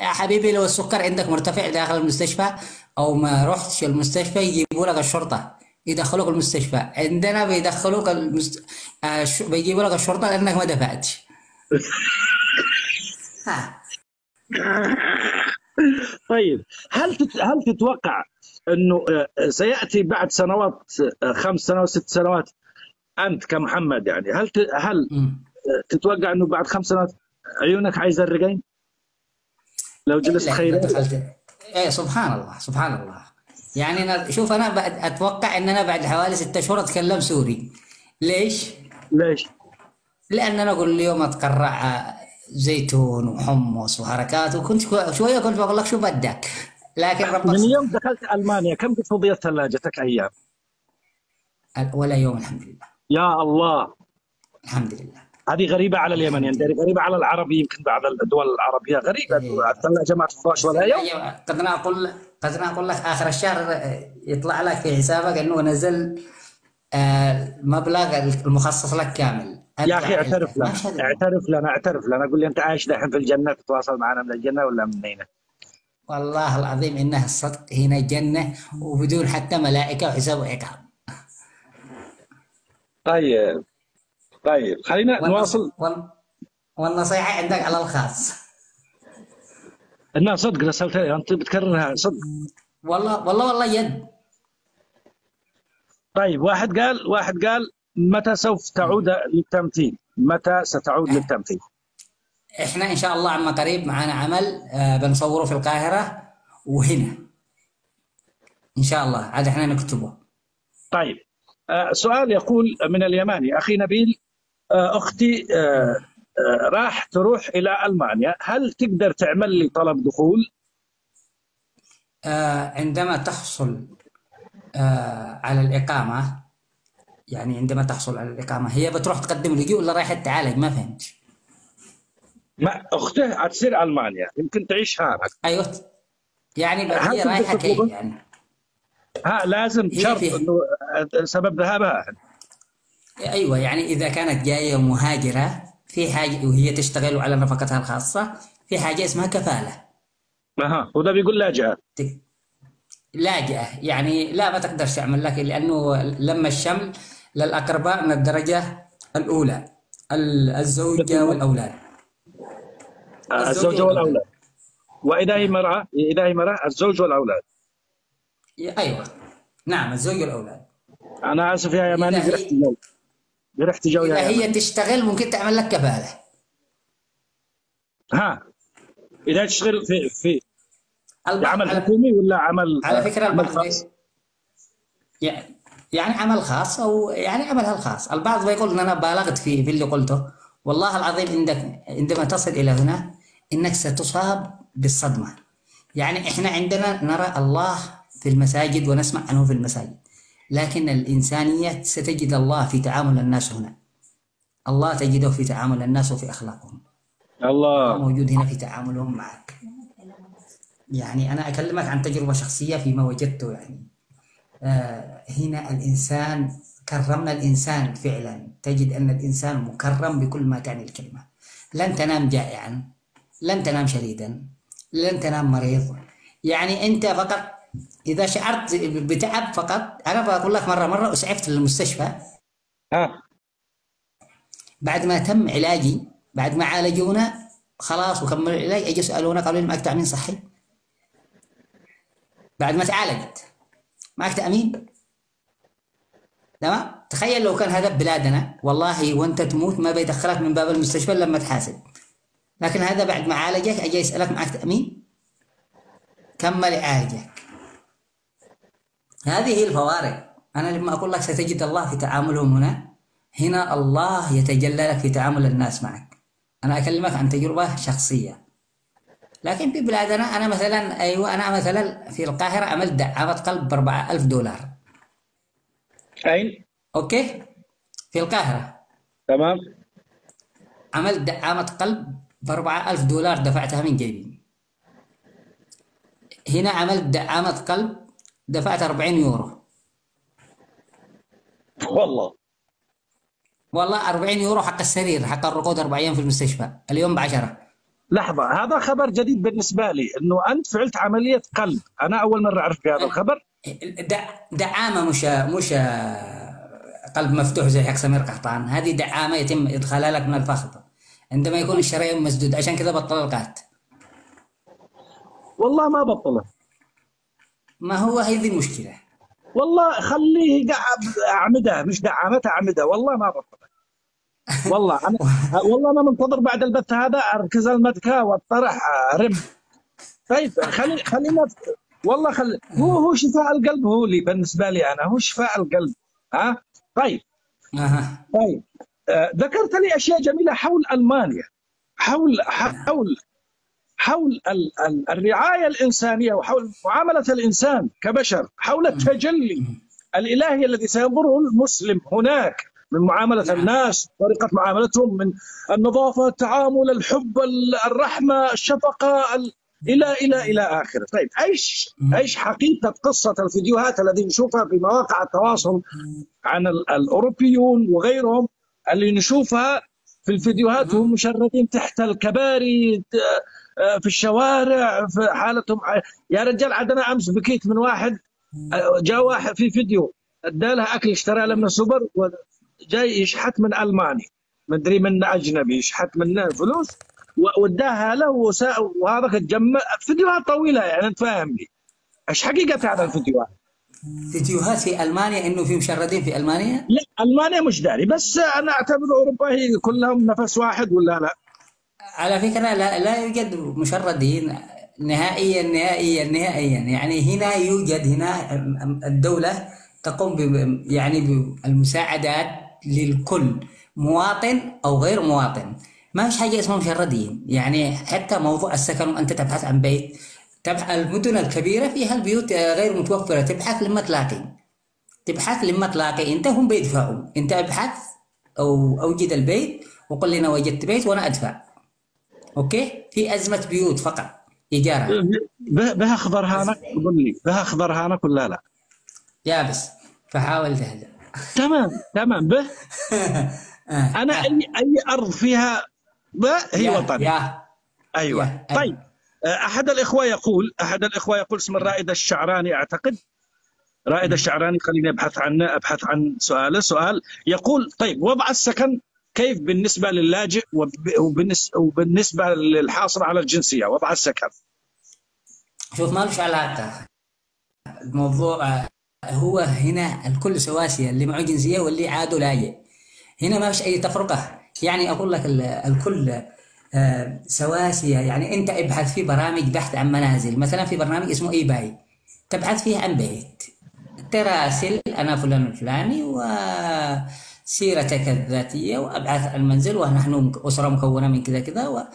يا حبيبي لو السكر عندك مرتفع داخل المستشفى او ما رحتش المستشفى يجيبوا لك الشرطه يدخلوك المستشفى. عندنا بيدخلوك بيجيبوا لك الشرطه لانك ما دفعتش. ها. طيب، هل تتوقع انه سياتي بعد سنوات، 5 سنوات 6 سنوات، انت كمحمد يعني، هل مم. تتوقع انه بعد 5 سنوات عيونك حيزرقين لو جلست الا اذا خيرين؟ دخلت. ايه سبحان الله سبحان الله. يعني انا شوف انا بعد اتوقع ان انا بعد حوالي 6 شهور اتكلم سوري. ليش؟ ليش؟ لان انا كل يوم اتقرع زيتون وحمص وحركات، وكنت شويه كنت بقول لك شو بدك، لكن ربك من يوم دخلت المانيا كم قد فضيت ثلاجتك ايام؟ ولا يوم الحمد لله. يا الله، الحمد لله. هذه غريبه على الحمد اليمنيين، لله. غريبه على العرب، يمكن بعض الدول العربيه غريبه إيه. الثلاجه ما تفضاش ولا يوم. قد أنا أقول لك آخر الشهر يطلع لك في حسابك إنه نزل المبلغ المخصص لك كامل يا أنت اخي اعترف وعائلتك، ما لنا، شاء الله. اعترف لنا، اعترف لنا، قول لي انت عايش دحين في الجنه، تتواصل معنا من الجنه ولا منين؟ والله العظيم إنها الصدق هنا جنة، وبدون حتى ملائكة وحساب وعقاب. طيب، طيب، خلينا والنص... نواصل. وال... والنصيحة عندك على الخاص. انها صدق رسلتها انت بتكررها صدق. والله والله والله يد. طيب، واحد قال متى سوف تعود للتمثيل؟ متى ستعود للتمثيل؟ احنا ان شاء الله عما قريب معانا عمل بنصوره في القاهرة وهنا ان شاء الله، عاد احنا نكتبه. طيب، سؤال يقول من اليماني اخي نبيل، اختي راح تروح الى المانيا، هل تقدر تعمل لي طلب دخول؟ عندما تحصل على الإقامة، يعني عندما تحصل على الإقامة هي بتروح تقدم لجوء ولا رايحة تعالج؟ ما فهمت. ما اخته حتصير المانيا، يمكن تعيش هناك. أيوه. يعني هل هي تقدر رايحة كيف تطلبه؟ يعني؟ لازم هي شرط فيه. انه سبب ذهابها. أيوه، يعني إذا كانت جاية مهاجرة في حاجة وهي تشتغل على نفقتها الخاصة، في حاجة اسمها كفالة. وده بيقول لاجئه. ت- لاجئة يعني لا ما تقدرش تعمل لك، لأنه لما الشمل للأقرباء من الدرجة الأولى، الزوجة مثل والأولاد. الزوجة الزوجه والأولاد. والاولاد، واذا هي نعم. مراه، الزوج والاولاد. أيوه. نعم الزوج والأولاد. انا اسف يا يماني، إذا قرحت هي جو، قرحت جو إذا يا هي يماني. تشتغل ممكن تعمل لك كفالة. ها اذا تشتغل في البعض عمل حكومي ولا عمل على فكرة عمل البعض خاص؟ يعني عمل خاص أو يعني عملها الخاص. البعض بيقول إن أنا بالغت في اللي قلته. والله العظيم عندما تصل إلى هنا إنك ستصاب بالصدمة. يعني إحنا عندنا نرى الله في المساجد ونسمع عنه في المساجد، لكن الإنسانية ستجد الله في تعامل الناس هنا. الله تجده في تعامل الناس وفي أخلاقهم. الله الله. موجود هنا في تعاملهم معك. يعني أنا أكلمك عن تجربة شخصية فيما وجدته. يعني هنا الإنسان كرمنا الإنسان فعلا، تجد أن الإنسان مكرم بكل ما تعني الكلمة. لن تنام جائعا، لن تنام شريدا، لن تنام مريض. يعني أنت فقط إذا شعرت بتعب فقط. أنا بقول لك مرة أسعفت للمستشفى ها بعد ما تم علاجي، بعد ما عالجونا خلاص وكملوا العلاج، اجوا سالونا قالوا لي معك تامين صحي؟ بعد ما تعالجت معك تامين؟ تمام. تخيل لو كان هذا ببلادنا والله وانت تموت ما بيدخلك من باب المستشفى لما تحاسب، لكن هذا بعد ما عالجك اجى يسالك معك تامين؟ كمل علاجك. هذه هي الفوارق. انا لما اقول لك ستجد الله في تعاملهم هنا الله يتجلى لك في تعامل الناس معك. انا اكلمك عن تجربه شخصيه. لكن في بلادنا انا مثلا، ايوه انا مثلا في القاهره عملت دعامه قلب ب $4000. اين؟ اوكي. في القاهره تمام. عملت دعامه قلب ب $4000 دفعتها من جيبي. هنا عملت دعامه قلب دفعت 40 يورو. والله والله 40 يورو حق السرير، حق الركود 4 ايام في المستشفى، اليوم ب10. لحظة، هذا خبر جديد بالنسبة لي، أنه أنت فعلت عملية قلب. أنا أول مرة أعرف بهذا الخبر. دعامة، مش قلب مفتوح زي حق سمير قحطان. هذه دعامة يتم إدخالها لك من الفخذ عندما يكون الشرايين مسدود، عشان كذا بطل القات. والله ما بطله. ما هو هذه المشكلة. والله خليه أعمدة، مش دعامة، أعمدة. والله ما بطله. والله أنا منتظر بعد البث هذا أركز المدكة والطرح رم. طيب خلينا والله هو شفاء القلب. هو لي بالنسبة لي أنا هو شفاء القلب. ها طيب. طيب ذكرت لي أشياء جميلة حول ألمانيا، حول الرعاية الإنسانية، وحول معاملة الإنسان كبشر، حول التجلي الإلهي الذي سينظره المسلم هناك من معاملة الناس، طريقة معاملتهم، من النظافة، التعامل، الحب، الرحمة، الشفقة، إلى آخره. طيب إيش حقيقة قصة الفيديوهات التي نشوفها في مواقع التواصل عن الأوروبيون وغيرهم، اللي نشوفها في الفيديوهات وهم مشردين تحت الكباري، في الشوارع، في حالتهم. يا رجال عاد أنا أمس بكيت من واحد، جاء واحد في فيديو اداله أكل اشترى له من السوبر، وجاي يشحت من ألماني، مدري من أجنبي، يشحت منه فلوس واداها له، وهذا تجمع فيديوهات طويلة. يعني أنت فاهمني إيش حقيقة هذا الفيديوهات؟ فيديوهات في ألمانيا إنه في مشردين في ألمانيا؟ لا ألمانيا مش داري، بس أنا أعتبر أوروبا هي كلهم نفس واحد ولا لا؟ على فكرة لا يوجد مشردين نهائيا. يعني هنا يوجد، هنا الدولة تقوم يعني بالمساعدات للكل، مواطن أو غير مواطن. ما فيش حاجة اسمها مشردين. يعني حتى موضوع السكن، وأنت تبحث عن بيت، المدن الكبيرة فيها البيوت غير متوفرة، تبحث لما تلاقي أنت، هم بيدفعوا. أنت ابحث أو أوجد البيت وقل لنا وجدت بيت وأنا أدفع. أوكي؟ في أزمة بيوت فقط إيجارها. بها خضر هانك، قل لي بها خضر هانك ولا لا؟ يابس، فحاول تهدأ. تمام به. أنا أي أرض فيها هي وطني. أيوة. طيب أحد الإخوة يقول اسم الرائد الشعراني، أعتقد رائد الشعراني، خليني أبحث عن سؤال يقول: طيب وضع السكن كيف بالنسبة للاجئ وبالنسبة للحاصل على الجنسية؟ وضع السكن شوف، ما لهش علاقة الموضوع. هو هنا الكل سواسية، اللي معه جنسية واللي عاده لاجئ. هنا ما فيش أي تفرقة. يعني أقول لك الكل سواسية. يعني أنت ابحث في برامج بحث عن منازل، مثلا في برنامج اسمه اي باي، تبحث فيه عن بيت، تراسل أنا فلان الفلاني وسيرتك الذاتية وأبعث المنزل، ونحن أسرة مكونة من كذا كذا،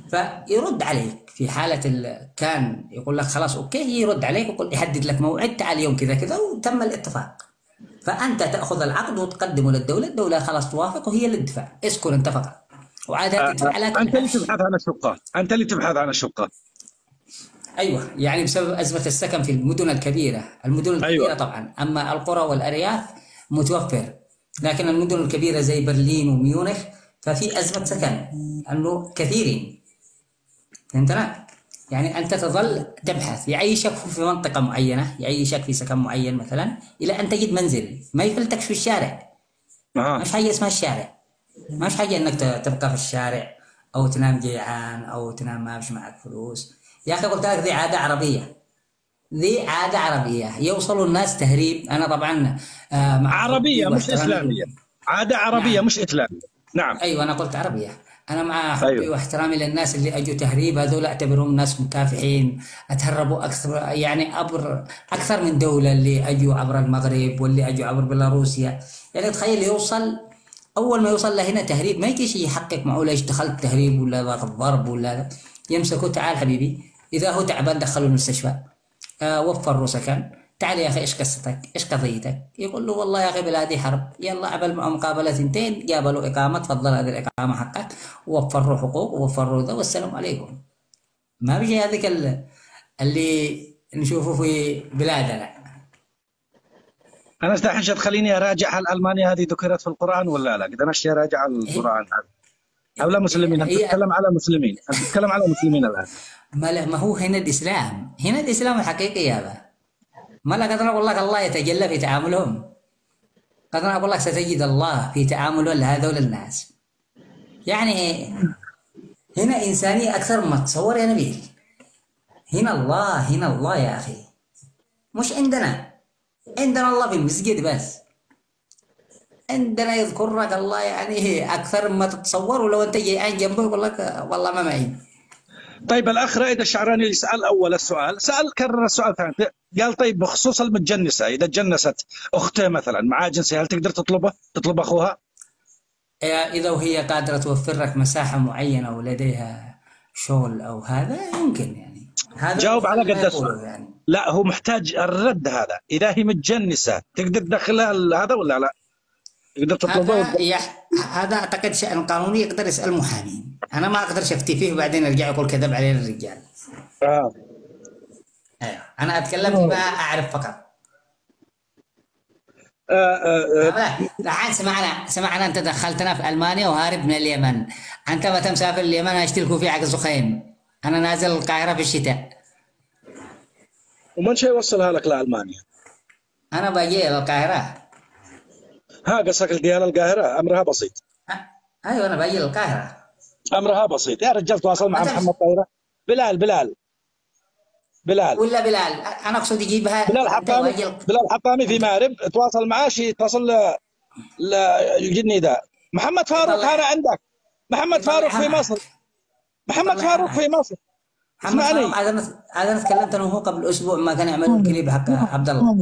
فيرد عليك في حالة كان يقول لك خلاص أوكي، يرد عليك ويقول يحدد لك موعد، تعال يوم كذا كذا، وتم الاتفاق. فأنت تأخذ العقد وتقدمه للدولة، الدولة خلاص توافق وهي اللي تدفع. اسكن أنت فقط، وعادها تدفع لك. أنت اللي تبحث عن الشقة. أيوة، يعني بسبب أزمة السكن في المدن الكبيرة. أيوة. طبعا، أما القرى والأرياف متوفر، لكن المدن الكبيرة زي برلين وميونخ ففي أزمة سكن، أنه كثيرين. فهمتنا؟ يعني أنت تظل تبحث، يعيشك في منطقة معينة، يعيشك في سكن معين مثلا، إلى أن تجد منزل، ما يفلتكش في الشارع. مش حاجة اسمها الشارع، مش حاجة أنك تبقى في الشارع أو تنام جيعان أو تنام ما فيش معك فلوس. يا أخي قلت لك ذي عادة عربية، يوصلوا الناس تهريب. أنا طبعا عربية مش إسلامية، عادة عربية. نعم. مش إسلامية. نعم. أيوة، أنا قلت عربية. أنا مع حبي واحترامي للناس اللي أجوا تهريب، هذول أعتبرهم ناس مكافحين، أتهربوا أكثر، يعني أكثر من دولة، اللي أجوا عبر المغرب واللي أجوا عبر بيلاروسيا. يعني تخيل يوصل، أول ما يوصل لهنا تهريب ما يجيش يحقق معه ليش دخلت تهريب ولا ضغط ضرب ولا، يمسكوا تعال حبيبي، إذا هو تعبان دخلوا المستشفى، وفروا سكن، تعال يا أخي إيش قصتك؟ إيش قضيتك؟ يقول له والله يا أخي بلادي حرب. يلا عمل معه مقابلة 2، جابوا إقامة، تفضل هذه الإقامة حقك، ووفروا حقوق ووفروا ذا، والسلام عليكم. ما بيجي هذيك اللي نشوفه في بلادنا. أنا استحشت خليني أراجع هل ألمانيا هذه ذكرت في القرآن ولا لا؟ قد نشي أراجع القرآن هذا. أو لا مسلمين؟ أنت هي تتكلم على مسلمين، أنت تتكلم على مسلمين الآن. ما هو هنا الإسلام، هنا الإسلام الحقيقي يا با. ما لا قد أقول لك الله يتجلى في تعاملهم، قد أقول لك ستجد الله في تعامله لهذول الناس. يعني هنا إنسانية أكثر ما تصور يا نبيل. هنا الله يا أخي، مش عندنا. عندنا الله في المسجد بس، عندنا يذكرك الله يعني أكثر ما تتصور، ولو أنت جاي جنبه يقول لك والله ما معي. طيب الأخ رائد الشعراني اللي سأل أول السؤال، كرر السؤال ثاني، قال طيب بخصوص المتجنسة، إذا تجنست أختها مثلا مع جنسها، هل تقدر تطلب أخوها؟ إذا وهي قادرة توفر لك مساحة معينة ولديها شغل أو هذا يمكن يعني. هذا جاوب على قد ما السؤال. يقوله يعني. لا هو محتاج الرد هذا، إذا هي متجنسة تقدر تدخلها هذا ولا لا؟ تقدر تطلبه؟ هذا أعتقد شأن قانوني، يقدر يسأل محامين. أنا ما أقدرش أفتي فيه وبعدين يرجع يقول كذب علينا الرجال. آه. أيوه أنا أتكلم فيما أعرف فقط. الآن سمعنا أنت دخلتنا في ألمانيا وهارب من اليمن. أنت متى مسافر اليمن؟ أشتركوا في عكس زخيم. أنا نازل القاهرة في الشتاء. ومن شيء يوصلها لك لألمانيا؟ أنا باجي إلى القاهرة. قصدك القيادة القاهرة، أمرها بسيط. أيوه أنا باجي للقاهرة. أمرها بسيط يا رجال. تواصل مع محمد طايرة. بلال ولا بلال، أنا أقصد يجيبها. بلال حطامي في مأرب، تواصل معاه اتصل يجيني ذا. محمد فاروق أنا عندك. محمد فاروق في مصر. اسمعني. أنا تكلمت أنا وهو قبل أسبوع ما كان يعمل الكليب حق عبد الله.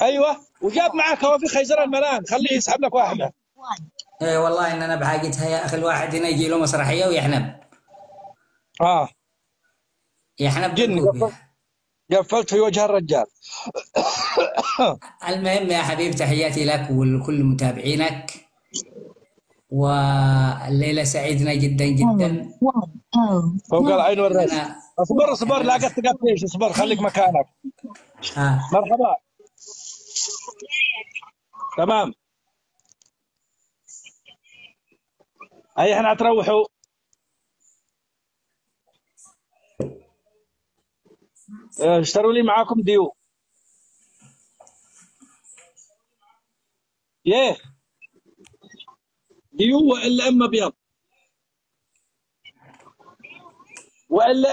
أيوه وجاب معك هو في خيزر المنام، خليه يسحب لك واحدة. إيه والله إن أنا بحاجتها يا أخي. الواحد هنا يجي له مسرحية ويحنب. يحنب جني قفلت في وجه الرجال. المهم يا حبيب، تحياتي لك ولكل متابعينك، والليلة سعيدنا جدا جدا. فوق العين والراس. اصبر لا قد تقفلش، اصبر خليك مكانك. مرحبا. تمام. اي احنا تروحوا. اشتروا لي معاكم ديو. ديو والا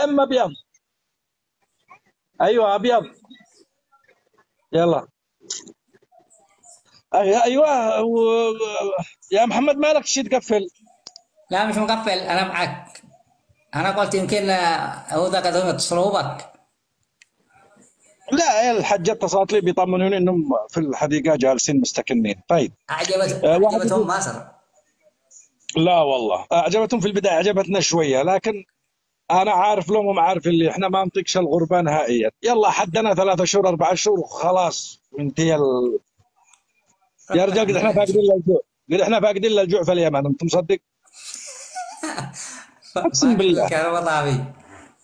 اما ابيض، ايوه ابيض. يلا ايوه يا محمد مالك شي تقفل؟ لا مش مقفل، انا معك. انا قلت يمكن هو ذاك يتصلوا بك. لا الحجة اتصلت لي بيطمنوني انهم في الحديقة جالسين مستكنين. طيب عجبتهم مصر؟ لا والله اعجبتهم في البداية، عجبتنا شوية، لكن انا عارف لهم وما عارف اللي احنا ما نطيقش الغربة نهائيا. يلا حدنا 3 شهور 4 شهور وخلاص وانتهى يا رجال قد احنا فاقدين للجوع في اليمن، انت مصدق؟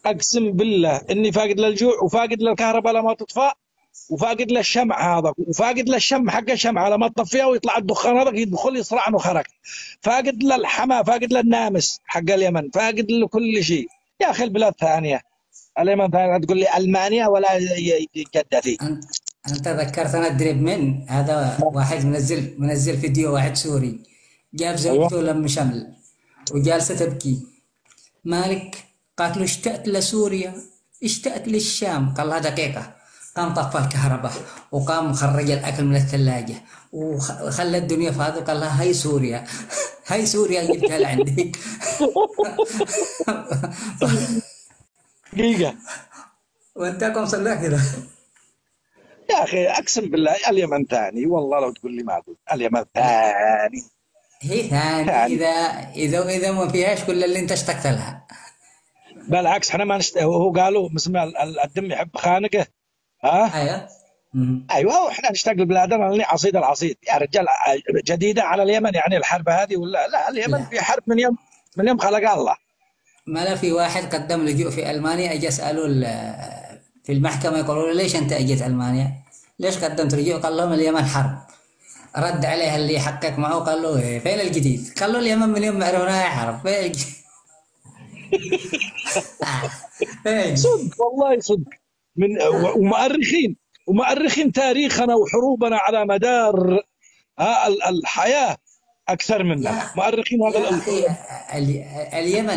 اقسم بالله اني فاقد للجوع وفاقد للكهرباء لما تطفى، وفاقد للشمع هذا، وفاقد للشمع حق الشمعة لما تطفيها ويطلع الدخان هذا يدخل يصرع وخرق، فاقد للحماة، فاقد للنامس حق اليمن، فاقد لكل شيء. يا اخي البلاد ثانية، اليمن ثانية، تقول لي المانيا ولا جدتي. انت ذكرتنا الدريب من هذا واحد منزل فيديو، واحد سوري جاب زوجته لم شمل وجالسة تبكي. مالك؟ قالت له اشتقت لسوريا، اشتقت للشام. قال لها دقيقة. قام طفى الكهرباء وقام خرج الأكل من الثلاجة وخلى الدنيا فاضية. قال لها هاي سوريا، هاي سوريا جبتها لعندي. دقيقة وانت كم صلى كذا يا أخي. أقسم بالله اليمن ثاني، والله لو تقول لي ما أقول اليمن ثاني. هي ثاني إذا ما فيهاش كل اللي أنت اشتقت لها. بالعكس احنا ما هو قالوا مسمى الدم يحب خانقه. ايوه ايوه واحنا نشتاق لبلادنا لاني عصيد العصيد يا رجال. جديده على اليمن يعني الحرب هذه ولا لا؟ اليمن في حرب من يوم خلق الله. ما لا في واحد قدم لجوء في المانيا، اجى سالوا في المحكمه يقولوا له ليش انت اجيت المانيا؟ ليش قدمت لجوء؟ قال لهم اليمن حرب. رد عليها اللي حقق معه، قال له إيه فين الجديد؟ قال له اليمن من يوم ما عرفناها يا حرب، فين الجديد؟ فين الجديد؟ صدق والله صدق. من ومؤرخين تاريخنا وحروبنا على مدار الحياة أكثر منا، يا مؤرخين هذا يا أخي،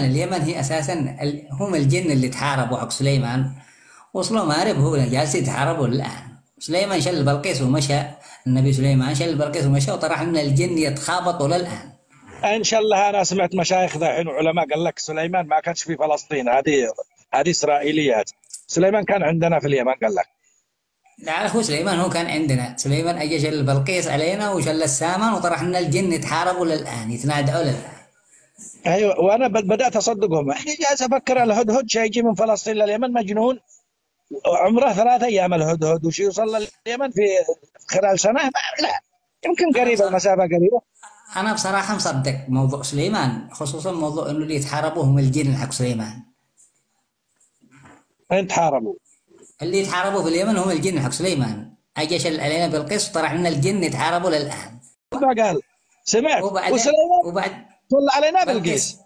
اليمن هي أساسا هم الجن اللي تحاربوا حق سليمان، وصلوا مارب هو جالس يتحاربوا الآن. سليمان شل بلقيس ومشى، النبي سليمان شل بلقيس ومشى، وطرح من الجن يتخابطوا للآن. إن شاء الله. أنا سمعت مشايخ ذحين وعلماء قال لك سليمان ما كانش في فلسطين، هذه إسرائيليات. سليمان كان عندنا في اليمن قال لك. لا، هو سليمان هو كان عندنا، سليمان أجى شل بلقيس علينا وشل السامان وطرح من الجن يتحاربوا للآن، يتنازعوا للآن. ايوه، وانا بدات اصدقهم. احنا جالس افكر الهدهد شيء يجي من فلسطين لليمن مجنون، عمره 3 ايام الهدهد، وش يوصل لليمن في خلال سنه؟ لا، يمكن أنا قريبه، بصراحة المسافه قريبه. أنا بصراحة مصدق موضوع سليمان، خصوصا موضوع إنه اللي يتحاربوا هم الجن حق سليمان. انت حاربوا. اللي يتحاربوا في اليمن هم الجن حق سليمان، أجى شل علينا بالقيس وطرح لنا الجن يتحاربوا للآن. ما قال سمعت وبعدين وسليمان وبعد طلع علينا بلقيس بالقيس.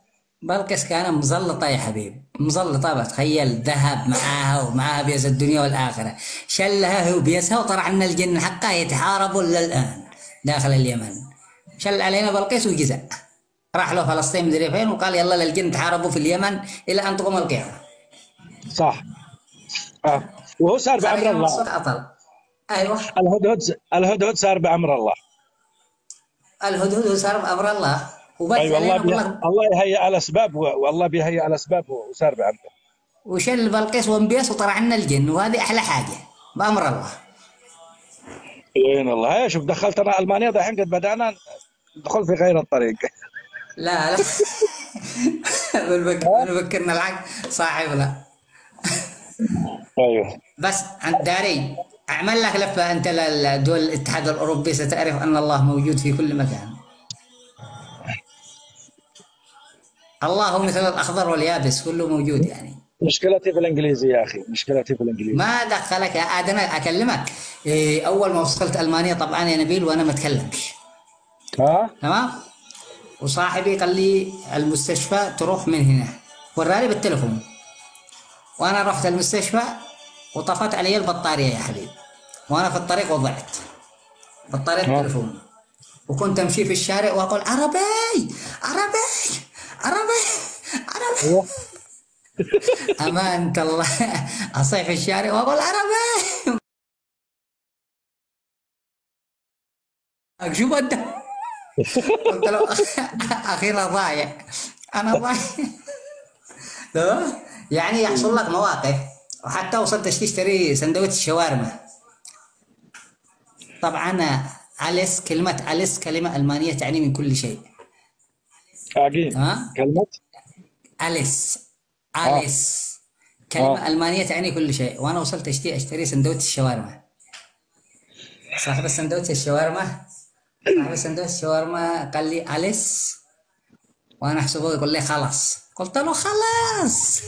بلقيس كان مزلطة يا حبيب، مزلطة، بتخيل ذهب معاها ومعاها بيز الدنيا والآخرة، شلها هو بيزها وطرح لنا الجن حقها يتحاربوا للآن داخل اليمن. شل علينا بلقيس وجزع، راح له فلسطين مدري فين، وقال يلا للجن تحاربوا في اليمن إلى أن تقوم القيامة. صح. وهو صار صار بامر هنا الله. مقصود عطل. أيوه، الهدهد صار بامر الله. الهدهد صار بأمر الله، وبث اي والله علينا والله. الله يهيئ الاسباب، والله بيهيئ الاسباب وصار بامره. وشل بلقيس وانبيس وطلع لنا الجن، وهذه أحلى حاجة بأمر الله. وين الله. شوف دخلتنا المانيا دحين، قد بدانا ندخل في غير الطريق. لا لا. بنفكرنا العقل صاحبنا. ايوه. بس عند داري اعمل لك لفه انت لدول الاتحاد الاوروبي، ستعرف ان الله موجود في كل مكان. الله مثل الاخضر واليابس، كله موجود يعني. مشكلتي في الانجليزي يا اخي، مشكلتي في الانجليزي. ما دخلك يا ادم اكلمك. إيه، اول ما وصلت المانيا طبعا يا نبيل وانا ما اتكلمش. تمام. وصاحبي قال لي المستشفى تروح من هنا، وراني بالتليفون، وانا رحت المستشفى وطفت علي البطاريه يا حبيبي، وانا في الطريق وضعت بطاريه التليفون، وكنت امشي في الشارع واقول عربي عربي عربي عربي. امانه الله، اصيح في الشارع واقول عربي. شو بده؟ قلت له اخيرا ضايع، انا ضايع. تمام؟ يعني يحصل لك مواقف، وحتى وصلت تشتري سندوتش شاورما. طبعا كلمة أليس كلمة ألمانية تعني من كل شيء. أكيد. تمام؟ كلمة أليس كلمة ألمانية تعني كل شيء، وأنا وصلت أشتري سندوتش شاورما. صاحب السندوتش الشاورما قال لي أليس، وأنا أحسبه يقول لي خلاص، قلت له خلاص.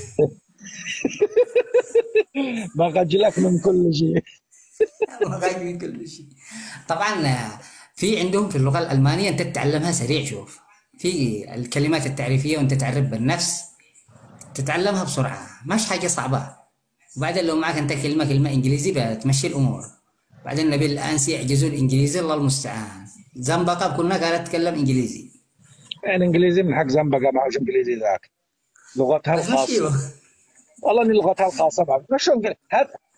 بغج لك من كل شيء. بغج من كل شيء. طبعا في عندهم في اللغة الألمانية أنت تتعلمها سريع. شوف، في الكلمات التعريفية وأنت تعرف بالنفس تتعلمها بسرعة، مش حاجة صعبة. وبعدين لو معك أنت كلمة إنجليزي بتمشي الأمور. بعدين النبي الآن يعجزوا الإنجليزي، الله المستعان. زنبقة كنا قالت تتكلم إنجليزي. الإنجليزي من حق زنبقة، معوش إنجليزي ذاك، لغتها الخاصة. والله إن لغتها الخاصة بعد. مش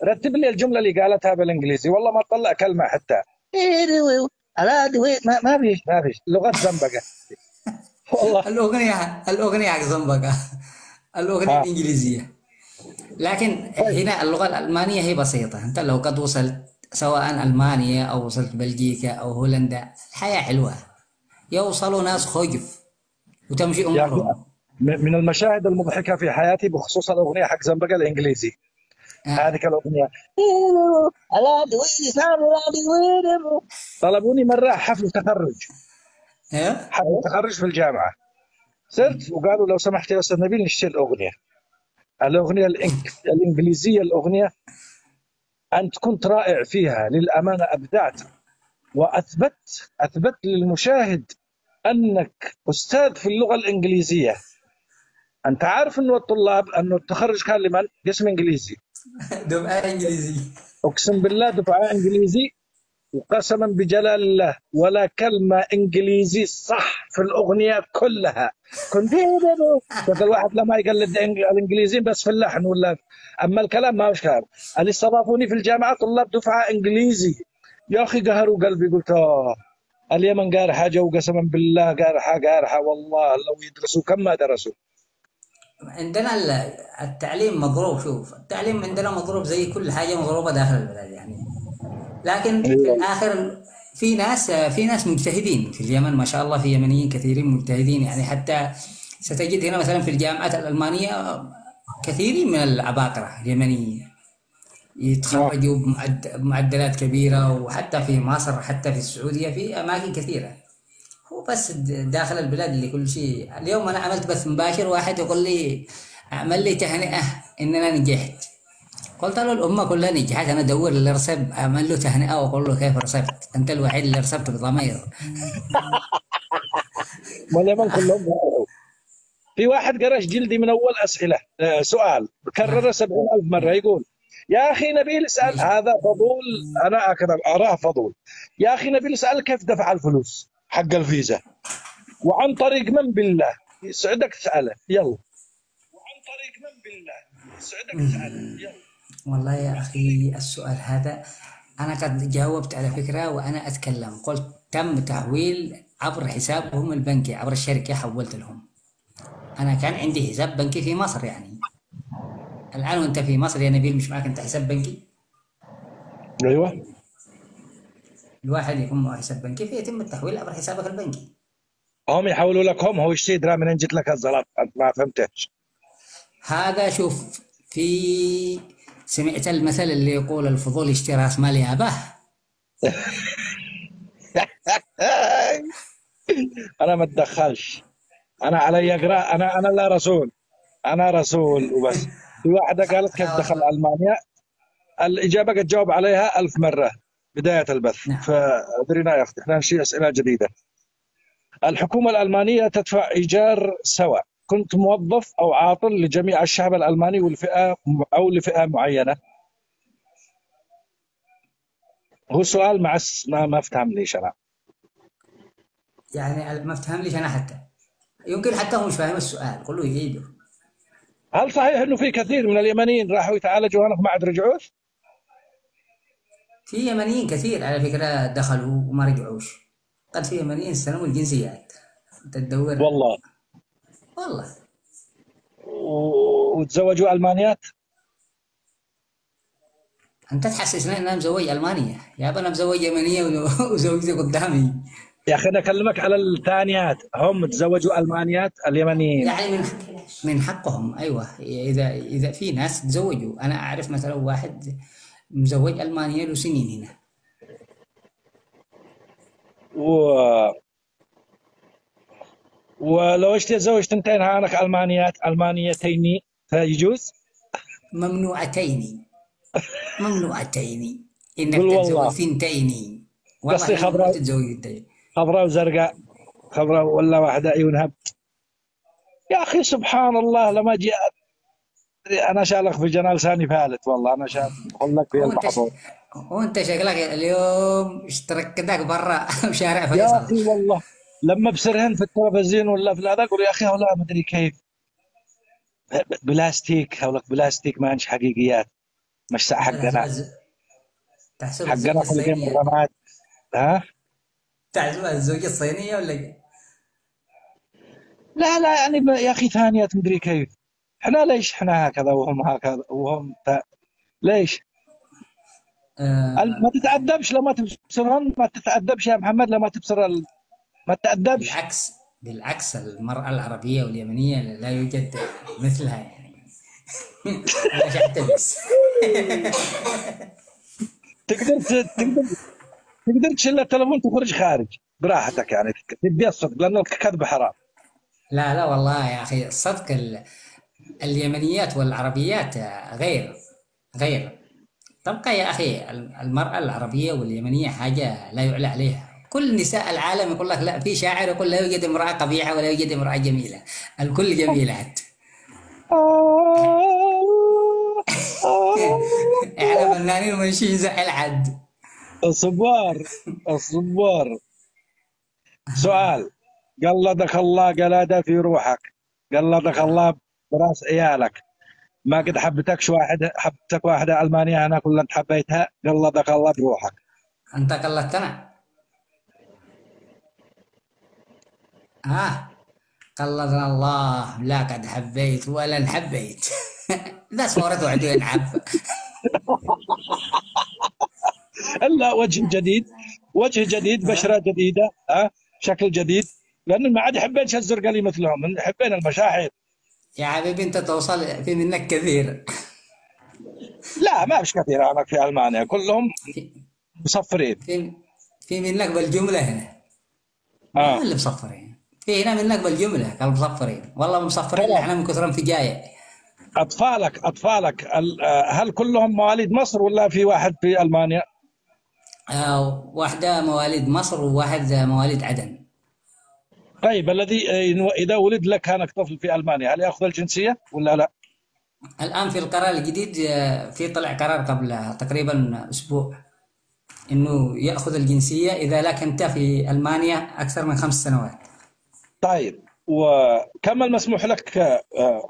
رتب لي الجملة اللي قالتها بالإنجليزي، والله ما تطلع كلمة حتى. ما فيش لغة زنبقة. والله الأغنية حق زنبقة، الأغنية الإنجليزية. لكن هنا اللغة الألمانية هي بسيطة. أنت لو قد وصلت سواء ألمانيا أو وصلت بلجيكا أو هولندا، الحياة حلوة، يوصلوا ناس خجف وتمشي أمورهم. من المشاهد المضحكة في حياتي بخصوص الأغنية حق زنبقة الإنجليزي، هذه الأغنية طلبوني مرة حفل تخرج، حفل تخرج في الجامعة. صرت وقالوا لو سمحت يا أستاذ نبيل نشتري الأغنية الإنجليزية. الأغنية أنت كنت رائع فيها للأمانة، أبدعت أثبت للمشاهد أنك أستاذ في اللغة الإنجليزية. أنت عارف أنه الطلاب أنه التخرج كان لمن؟ قسم إنجليزي. دفعة إنجليزي. أقسم بالله دفعة إنجليزي، وقسما بجلال الله ولا كلمة إنجليزي صح في الأغنية كلها. كنت الواحد لما يقلد الإنجليزي بس في اللحن ولا، أما الكلام ما مش كلام. اللي استضافوني في الجامعة طلاب دفعة إنجليزي، يا أخي قهروا قلبي. قلت اليمن قارحة جو، قسما بالله قارحة والله. لو يدرسوا كم ما درسوا. عندنا التعليم مضروب. شوف التعليم عندنا مضروب زي كل حاجة مضروبة داخل البلد يعني. لكن في أيوة. الآخر في ناس مجتهدين في اليمن ما شاء الله، في يمنيين كثيرين مجتهدين يعني. حتى ستجد هنا مثلا في الجامعات الألمانية كثيرين من العباقرة اليمنيين يتخرجوا بمعدلات كبيرة، وحتى في مصر حتى في السعودية في أماكن كثيرة. هو بس داخل البلاد اللي كل شيء. اليوم أنا عملت بث مباشر، واحد يقول لي أعمل لي تهنئة إننا نجحت. قلت له الأمة كلها نجحت، أنا أدور اللي رسب أعمل له تهنئة وأقول له كيف رسبت، أنت الوحيد اللي رسبت بضمير. واليمن كلهم. في واحد قرش جلدي من أول أسئلة سؤال كرره 70,000 مرة، يقول يا أخي نبيل اسأل، هذا فضول، أنا أراه فضول. يا أخي نبيل اسأل كيف دفع الفلوس حق الفيزا، وعن طريق من بالله يسعدك تسأله، يلا. وعن طريق من بالله يسعدك تسأله، يلا. والله يا أخي السؤال هذا أنا قد جاوبت على فكرة وأنا أتكلم، قلت تم تحويل عبر حسابهم البنكي عبر الشركة، حولت لهم. أنا كان عندي حساب بنكي في مصر يعني. الآن وأنت في مصر يا نبيل مش معك أنت حساب بنكي؟ أيوه. الواحد يكون معه حساب بنكي فيتم التحويل عبر حسابك البنكي. هم يحولوا لك، هو ايش يدرى من جت لك الزلط؟ أنت ما فهمتش. هذا شوف، سمعت المثل اللي يقول الفضول يشتري راس مال يابه. أنا ما أتدخلش، أنا علي أقرأ، أنا لا رسول، أنا رسول وبس. في واحدة قالت كيف دخل ألمانيا، الإجابة قد جاوب عليها 1000 مرة بداية البث. نعم. فأدرينا يا أختي إحنا نشيل أسئلة جديدة. الحكومة الألمانية تدفع إيجار سواء كنت موظف أو عاطل لجميع الشعب الألماني والفئة أو لفئة معينة. هو سؤال ما افتهم ليش أنا. يعني ما افتهم ليش أنا، حتى يمكن حتى هو مش فاهم السؤال، قل له يعيده. هل صحيح إنه في كثير من اليمنيين راحوا يتعالجوا هنا ما عاد رجعوش؟ في يمنيين كثير على فكرة دخلوا وما رجعوش، قد في يمنيين استلموا الجنسيات. أنت تدور. والله. والله. وتزوجوا ألمانيات؟ أنت تحسسنا إن أنا مزوج ألمانية، يا أنا مزوج يمنية وزوجتي قدامي. يا أخي أنا أكلمك على الثانيات، هم تزوجوا ألمانيات اليمنيين. يعني من حقهم، أيوة. إذا في ناس تزوجوا، أنا أعرف مثلا واحد مزوج ألمانية له سنين هنا. ولو تزوجت انتين هانك ألمانيتين فيجوز؟ ممنوعتين. ممنوعتين إنك قل تتزوج والله. ثنتين. قصدي والله ممنوع تتزوج ثنتين. خضراء وزرقاء، خضراء ولا واحدة عيونها. يا أخي سبحان الله، لما أجي أنا شالك في جنال ثاني فالت، والله أنا شال لك في المحظور. وانت شكلك اليوم اشتركتك برا بشارع يا فيصل. أخي والله لما بسرهن في التلفزيون ولا في هذا أقول يا أخي هؤلاء ما أدري كيف بلاستيك، هؤلاء بلاستيك ما انش حقيقيات، مش حقنا. تحسب حقنا الزوجة كل يوم الصينية. رماد. ها؟ تحسب الزوجة الصينية ولا؟ لا يعني يا أخي ثانية مدري كيف. احنا ليش احنا هكذا وهم هكذا وهم ليش؟ ما تتأدبش لما تبصرون، ما تتأدبش يا محمد لما تبصر ما تتأدبش. بالعكس المرأة العربية واليمنية لا يوجد مثلها يعني. لا احتبس. تقدر تشيل التلفون تخرج خارج براحتك يعني، تدي الصدق لأن الكذب حرام. لا والله يا أخي الصدق. اليمنيات والعربيات غير. تبقى يا أخي المرأة العربية واليمنية حاجة لا يعلى عليها. كل نساء العالم يقول لك لا، في شاعر يقول لا يوجد امرأة قبيحة ولا يوجد امرأة جميلة، الكل جميلات. احنا فنانين وماشيين زي الحد. الصبار، الصبار. سؤال: قلدك الله قلادة في روحك، قلدك الله براس عيالك، ما قد حبتكش واحد، حبتك واحدة ألمانية أنا كلها حبيتها، قلدك الله بروحك. انت قلدتنا. ها، قلدنا الله، لا قد حبيت ولا انحبيت. ذا صورته عدو ينحب. إلا وجه جديد، وجه جديد، بشرة جديدة، شكل جديد، لأن ما عاد يحبين الزرقالي مثلهم، يحبين المشاحن. يا حبيبي انت توصل في منك كثير. لا ما فيش كثير أنا في ألمانيا، كلهم في مصفرين. في في منك بالجملة هنا، ما آه اللي مصفرين، في هنا منك بالجملة قال مصفرين، والله مصفرين اللي تمام. احنا من كثرهم في جاية. أطفالك هل كلهم مواليد مصر ولا في واحد في ألمانيا؟ واحدة مواليد مصر وواحد مواليد عدن. طيب الذي إذا ولد لك كانك طفل في ألمانيا هل يأخذ الجنسية ولا لا؟ الآن في القرار الجديد، في طلع قرار قبل تقريبا أسبوع إنه يأخذ الجنسية إذا لك أنت في ألمانيا أكثر من 5 سنوات. طيب وكم المسموح لك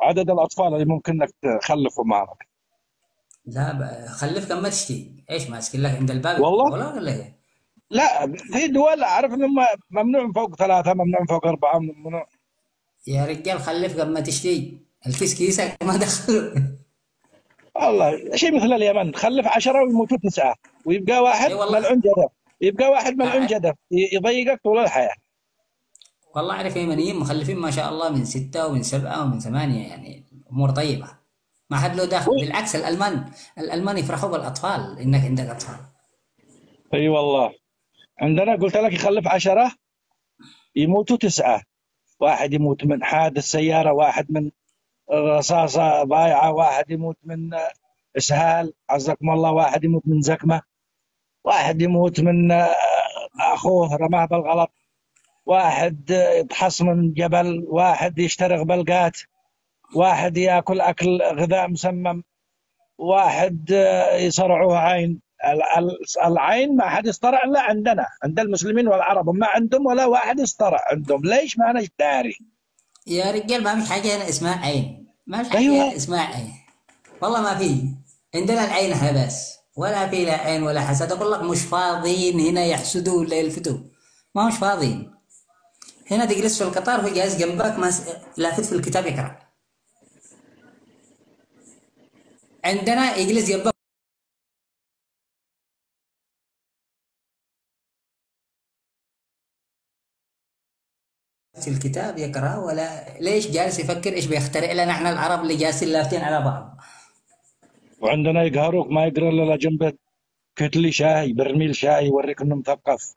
عدد الأطفال اللي ممكن أنك تخلفهم معك؟ لا خلف كم ما تشتي، إيش ماسك لك عند الباب والله ولا إيه؟ لا، في دول أعرف أنهم ممنوع من فوق 3، ممنوع من فوق 4، ممنوع. يا رجال خلف كم ما تشتي، الكيس كيسك ما دخل. والله شيء مثل اليمن، خلف 10 ويموتوا 9 ويبقى اي واحد والله. ملعون جدف، يبقى واحد ملعون أع- جدف يضيقك طول الحياة. والله أعرف يمنيين مخلفين ما شاء الله من 6 ومن 7 ومن 8، يعني أمور طيبة، ما حد له داخل. بالعكس الألمان يفرحوا بالأطفال، إنك عندك أطفال. اي والله، عندنا قلت لك يخلف 10 يموتوا 9، واحد يموت من حادث سيارة، واحد من رصاصة ضايعة، واحد يموت من إسهال عزكم الله، واحد يموت من زكمة، واحد يموت من أخوه رماه بالغلط، واحد يطحس من جبل، واحد يشترغ بلقات، واحد يأكل أكل غذاء مسمم، واحد يصرعوه عين. العين ما حد يصطرع إلا عندنا، عند المسلمين والعرب ما عندهم ولا واحد يصطرع عندهم، ليش ما أنا داري. يا رجال ما فيش حاجة هنا اسمها عين، ما فيش حاجة أيوة هنا اسمها عين، والله ما في. عندنا العين هنا بس، ولا في لا عين ولا حسد. أقول لك مش فاضيين هنا يحسدوا ولا يلفتوا، ما مش فاضيين. هنا تجلس في القطار هو جالس جنبك لافت في الكتاب يقرأ. عندنا يجلس جنبك في الكتاب يقرأ، ولا ليش جالس يفكر ايش بيخترع لنا احنا العرب اللي جالسين لافتين على بعض. وعندنا يقهروك ما يقرا الا جنبه كتلي شاي، برميل شاي، يوريك انه مثقف.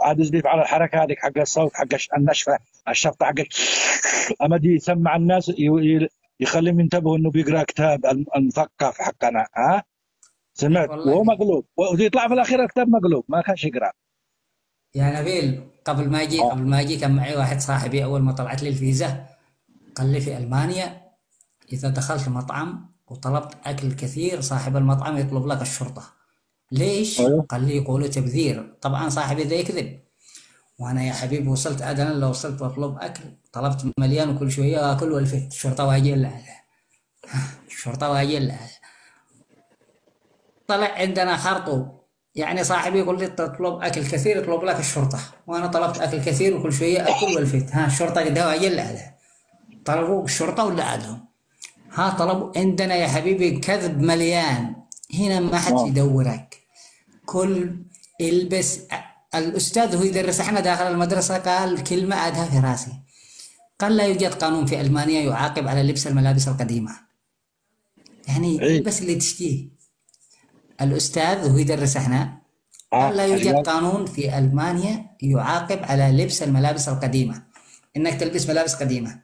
عاد يزيد على الحركه هذيك حق الصوت حق النشفه، الشفطه حق امدي يسمع الناس، يخليهم ينتبهوا انه بيقرا كتاب المثقف حقنا. سمعت وهو والله مقلوب، ويطلع في الاخير الكتاب مقلوب ما كانش يقرا. يا نبيل، قبل ما اجي كان معي واحد صاحبي، اول ما طلعت لي الفيزا قال لي في المانيا اذا دخلت مطعم وطلبت اكل كثير صاحب المطعم يطلب لك الشرطه. ليش؟ ايوه قال لي يقولوا تبذير. طبعا صاحبي ده يكذب، وانا يا حبيبي وصلت ادنى لو وصلت واطلب اكل طلبت مليان وكل شويه اكل والفت الشرطه واجي لا الشرطه واجي لا. طلع عندنا خرطوم، يعني صاحبي يقول لي تطلب اكل كثير يطلب لك الشرطه، وانا طلبت اكل كثير وكل شويه اكل والفت الشرطه قدها واجي لا. طلبوا الشرطه ولا عادهم؟ طلبوا. عندنا يا حبيبي كذب مليان، هنا ما حد يدورك. كل البس. الأستاذ هو يدرس احنا داخل المدرسة قال كلمة أدها في راسي، قال لا يوجد قانون في ألمانيا يعاقب على لبس الملابس القديمة، يعني اي البس اللي تشتيه. الأستاذ هو يدرس احنا قال لا يوجد قانون في ألمانيا يعاقب على لبس الملابس القديمة، إنك تلبس ملابس قديمة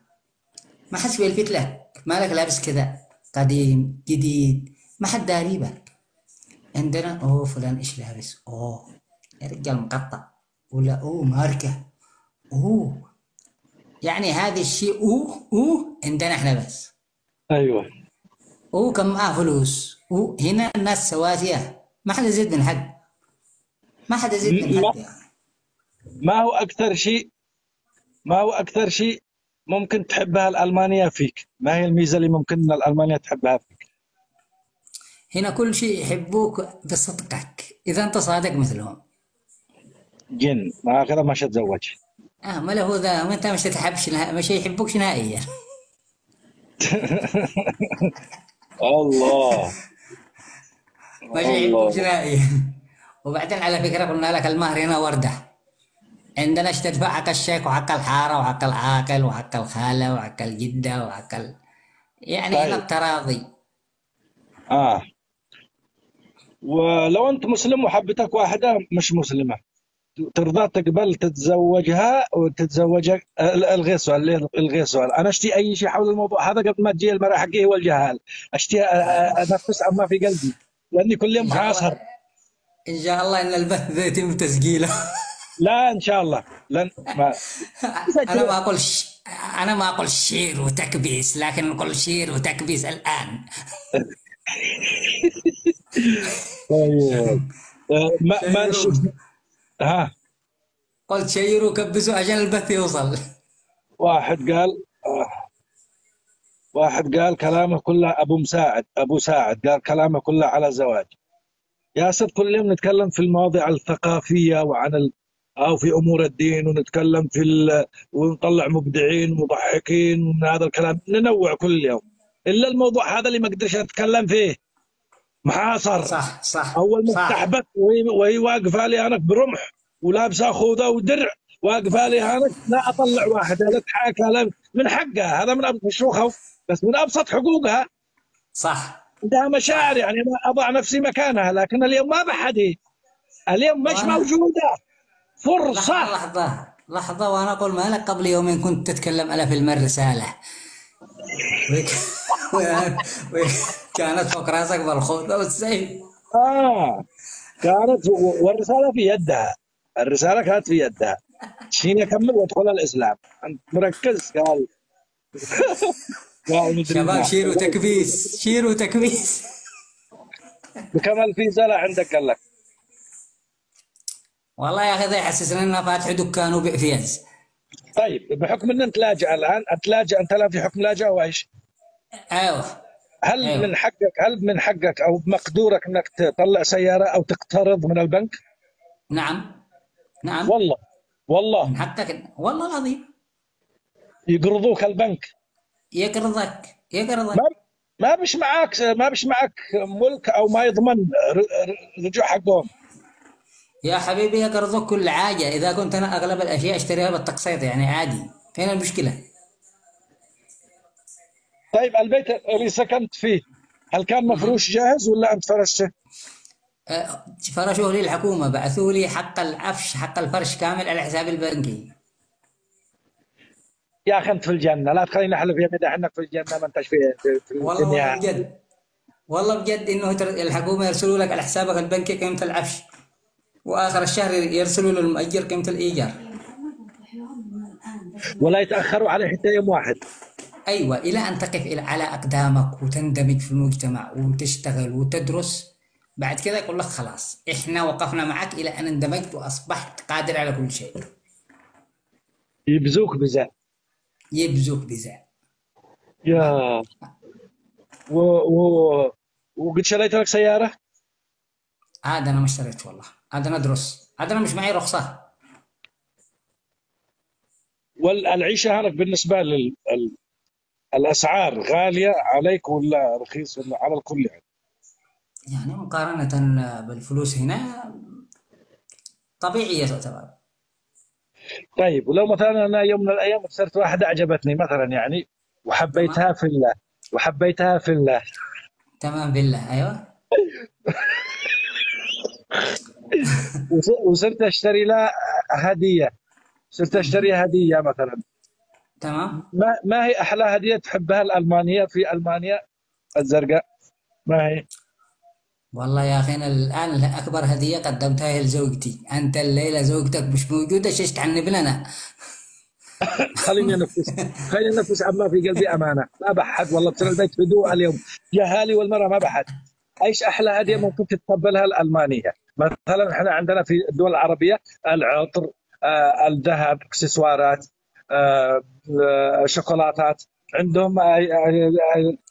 ما حدش بيلفت لك، مالك لابس كذا قديم جديد، ما حد داريبك. عندنا اوه فلان ايش لابس، اوه يا رجال مقطع، ولا اوه ماركة، اوه. يعني هذا الشيء اوه عندنا احنا بس. ايوه. اوه كم معاه فلوس، اوه هنا الناس سواسية، ما حد يزيد من حد، ما حد يزيد من ما حد يعني. ما هو اكثر شيء ما هو اكثر شيء ممكن تحبها الالمانيه فيك؟ ما هي الميزه اللي ممكن ان الالمانيه تحبها فيك؟ هنا كل شيء يحبوك بصدقك اذا انت صادق مثلهم. جن ما كذا مش هتزوج. ما له ذا، ما انت مش تحبش مش يحبوكش نهائيا. الله. مش الله. يحبوكش نهائيا. وبعدين على فكرة قلنا لك المهر هنا وردة. عندنا ايش تدفع حق الشيخ وحق الحارة وحق العاقل وحق الخالة وحق الجدة وحق يعني هنا طيب. التراضي. اه. ولو انت مسلم وحبتك واحده مش مسلمه، ترضى تقبل تتزوجها وتتزوجك؟ الغي السؤال، الغي السؤال. انا اشتي اي شيء حول الموضوع هذا قبل ما تجي المراه حقي هو الجهال. اشتي انفس عما في قلبي، لاني كل ان يوم شاء الله، حاسهر. ان شاء الله ان البث ذا يتم تسجيله. لا ان شاء الله لن ما انا سجل. ما اقول انا ما اقول شير وتكبيس، لكن نقول شير وتكبيس الان. طيب. ما شيروا، نشوف. ها. قلت شيروا وكبسوا عشان البث يوصل. واحد قال واحد قال كلامه كله، ابو ساعد قال كلامه كله على زواج. ياسر كل يوم نتكلم في المواضيع الثقافيه وعن او في امور الدين، ونتكلم ونطلع مبدعين ومضحكين من هذا الكلام، ننوع كل يوم. الا الموضوع هذا اللي ما اقدرش اتكلم فيه، محاصر. صح صح اول ما صح. استحبت وهي واقفه لي انا برمح ولابسه خوذه ودرع، واقفه لي انا لا اطلع واحده لا تحاكى من حقها، هذا مش هو خوف، بس من ابسط حقوقها. صح عندها مشاعر، صح. يعني انا اضع نفسي مكانها، لكن اليوم ما بحدي، اليوم مش وانا موجوده لحظة فرصه. لحظة لحظة، وانا اقول ما لك قبل يومين كنت تتكلم على فيلم الرسالة، وك... كانت فوق راسك بالخوذة والسيف. اه. كانت والرساله في يدها، الرساله كانت في يدها. شيني اكمل وادخل الاسلام، انت مركز؟ قال مدري شباب ما شيروا تكبيس، شيروا تكبيس. بكم الفيزا لا عندك؟ قال لك. والله يا اخي ذا يحسسنا اننا فاتح دكان وبيع فيز. طيب بحكم ان انت لاجئ الان، اتلاجئ انت الان في حكم لاجئ او ايش؟ ايوه هل ايوه. من حقك هل من حقك او بمقدورك انك تطلع سياره او تقترض من البنك؟ نعم نعم. والله. والله. من حقك والله العظيم. يقرضوك البنك. يقرضك ما يقرضك. ما بش معك ملك او ما يضمن رجوع حقهم. يا حبيبي يقرضك كل حاجة، إذا كنت أنا أغلب الأشياء أشتريها بالتقسيط يعني عادي. فين المشكلة؟ طيب البيت اللي سكنت فيه هل كان مفروش جاهز ولا انت فرشته؟ فرشوه لي الحكومة، بعثوا لي حق العفش حق الفرش كامل على حساب البنكي. يا اخي انت في الجنه، لا تخليني احلف يمين انك في الجنه، ما انتش في والله والله الدنيا. بجد، والله بجد إنه الحكومة يرسلوا لك على حسابك البنكي قيمة العفش، وآخر الشهر يرسلوا للمؤجر قيمة الإيجار. ولا يتاخروا عليه حتى يوم واحد. أيوة، إلى أن تقف على أقدامك وتندمج في المجتمع وتشتغل وتدرس، بعد كده يقول لك خلاص إحنا وقفنا معك إلى أن اندمجت وأصبحت قادر على كل شيء. يبزوك بزاف. يبزوك بزاف. يا و... و... وقد شريت لك سياره؟ عاد أنا ما اشتريت والله، عاد أنا أدرس، عاد أنا مش معي رخصة. والعيشه هناك بالنسبه الاسعار غاليه عليك ولا رخيص ولا على الكل يعني؟ يعني مقارنة بالفلوس هنا طبيعية تعتبر. طيب ولو مثلا انا يوم من الايام صرت واحده اعجبتني مثلا يعني، تمام وحبيتها في الله، وحبيتها في الله، تمام بالله أيوة. وصرت اشتري لها هديه، صرت اشتري هديه مثلا. تمام. ما هي احلى هديه تحبها الالمانيه في المانيا الزرقاء؟ ما هي؟ والله يا أخي أنا الآن أكبر هدية قدمتها لزوجتي، أنت الليلة زوجتك مش موجودة، شش تعنب لنا. خليني انفس عما في قلبي امانه، ما بحد والله، ترى البيت هدوء اليوم، جهالي والمراه ما بحد. ايش احلى هديه ممكن تتقبلها الالمانيه؟ مثلا احنا عندنا في الدول العربيه العطر، الذهب، اكسسوارات، شوكولاتات. عندهم